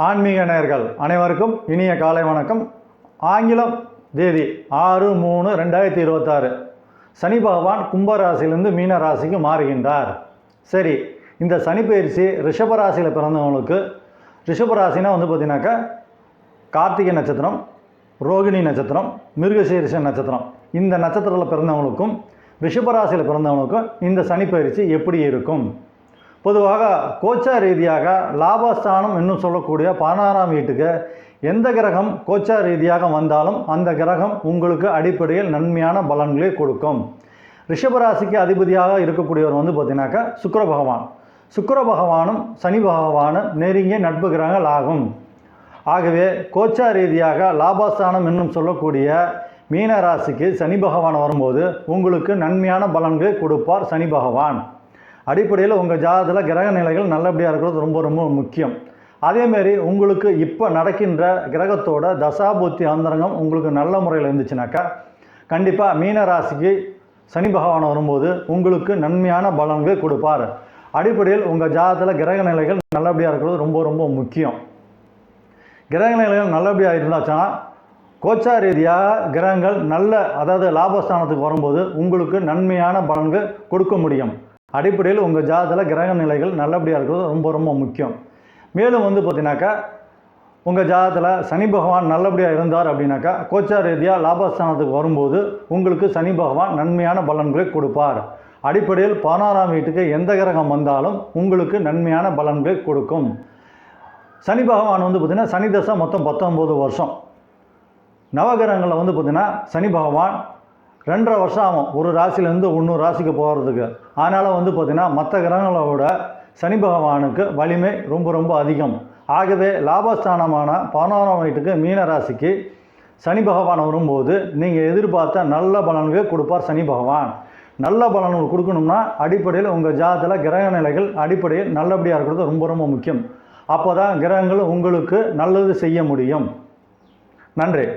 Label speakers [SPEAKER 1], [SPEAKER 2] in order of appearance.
[SPEAKER 1] ஆன்மீக நேயர்கள் அனைவருக்கும் இனிய காலை வணக்கம். ஆங்கிலம் தேதி 6/3/2026 சனி பகவான் கும்பராசிலிருந்து மீன ராசிக்கு மாறுகின்றார். சரி, இந்த சனி பயிற்சி ரிஷபராசியில் பிறந்தவங்களுக்கு, ரிஷபராசினா பார்த்தீங்கன்னாக்கா கார்த்திகை நட்சத்திரம், ரோகிணி நட்சத்திரம், மிருகசீரிஷ நட்சத்திரம், இந்த நட்சத்திரத்தில் பிறந்தவங்களுக்கும் ரிஷபராசியில் பிறந்தவங்களுக்கும் இந்த சனி பயிற்சி எப்படி இருக்கும்? பொதுவாக கோச்சா ரீதியாக லாபஸ்தானம் இன்னும் சொல்லக்கூடிய 16ஆம் வீட்டுக்கு எந்த கிரகம் கோச்சா ரீதியாக வந்தாலும் அந்த கிரகம் உங்களுக்கு அடிப்படையில் நன்மையான பலன்களை கொடுக்கும். ரிஷபராசிக்கு அதிபதியாக இருக்கக்கூடியவர் பார்த்தீங்கன்னாக்கா சுக்கிர பகவான். சுக்கிர பகவானும் சனி பகவானும் நெருங்கிய நட்பு கிரகங்கள் ஆகும். ஆகவே கோச்சா ரீதியாக லாபஸ்தானம் இன்னும் சொல்லக்கூடிய மீன ராசிக்கு சனி பகவான் வரும்போது உங்களுக்கு நன்மையான பலன்களை கொடுப்பார் சனி பகவான். அடிப்படையில் உங்கள் ஜாதகத்தில் கிரக நிலைகள் நல்லபடியாக இருக்கிறது ரொம்ப ரொம்ப முக்கியம். அதேமாரி உங்களுக்கு இப்போ நடக்கின்ற கிரகத்தோட தசாபுத்தி அந்தரங்கம் உங்களுக்கு நல்ல முறையில் இருந்துச்சுனாக்கா கண்டிப்பாக மீன ராசிக்கு சனி பகவான் வரும்போது உங்களுக்கு நன்மையான பலன்களை கொடுப்பார். அடிப்படையில் உங்கள் ஜாதகத்தில் கிரக நிலைகள் நல்லபடியாக இருக்கிறது ரொம்ப ரொம்ப முக்கியம். கிரக நிலைகள் நல்லபடியாக இருந்தாச்சுன்னா கோச்சா ரீதியாக கிரகங்கள் அதாவது லாபஸ்தானத்துக்கு வரும்போது உங்களுக்கு நன்மையான பலன்கள் கொடுக்க முடியும். அடிப்படையில் உங்கள் ஜாதகத்தில் கிரக நிலைகள் நல்லபடியாக இருக்கிறது ரொம்ப ரொம்ப முக்கியம். மேலும் பார்த்தீங்கன்னாக்கா உங்கள் ஜாதகத்தில் சனி பகவான் நல்லபடியாக இருந்தார் அப்படின்னாக்கா கோச்சா ரீதியாக லாபஸ்தானத்துக்கு வரும்போது உங்களுக்கு சனி பகவான் நன்மையான பலன்களை கொடுப்பார். அடிப்படையில் 16ஆம் வீட்டுக்கு எந்த கிரகம் வந்தாலும் உங்களுக்கு நன்மையான பலன்களை கொடுக்கும். சனி பகவான் பார்த்திங்கன்னா சனி தசை மொத்தம் 19 வருஷம். நவகிரகங்களில் பார்த்திங்கன்னா சனி பகவான் 2.5 வருஷம் ஆகும் ஒரு ராசிலேருந்து இன்னொரு ராசிக்கு போகிறதுக்கு. அதனால் பார்த்திங்கன்னா மற்ற கிரகங்களோட சனி பகவானுக்கு வலிமை ரொம்ப ரொம்ப அதிகம். ஆகவே லாபஸ்தானமான 16ஆம் வீட்டுக்கு மீன ராசிக்கு சனி பகவான் வரும்போது நீங்கள் எதிர்பார்த்த நல்ல பலன்கள் கொடுப்பார் சனி பகவான். நல்ல பலன்கள் கொடுக்கணும்னா அடிப்படையில் உங்கள் ஜாதகத்தில் கிரக நிலைகள் அடிப்படையில் நல்லபடியாக இருக்கிறது ரொம்ப ரொம்ப முக்கியம். அப்போ தான் கிரகங்கள் உங்களுக்கு நல்லது செய்ய முடியும். நன்றி.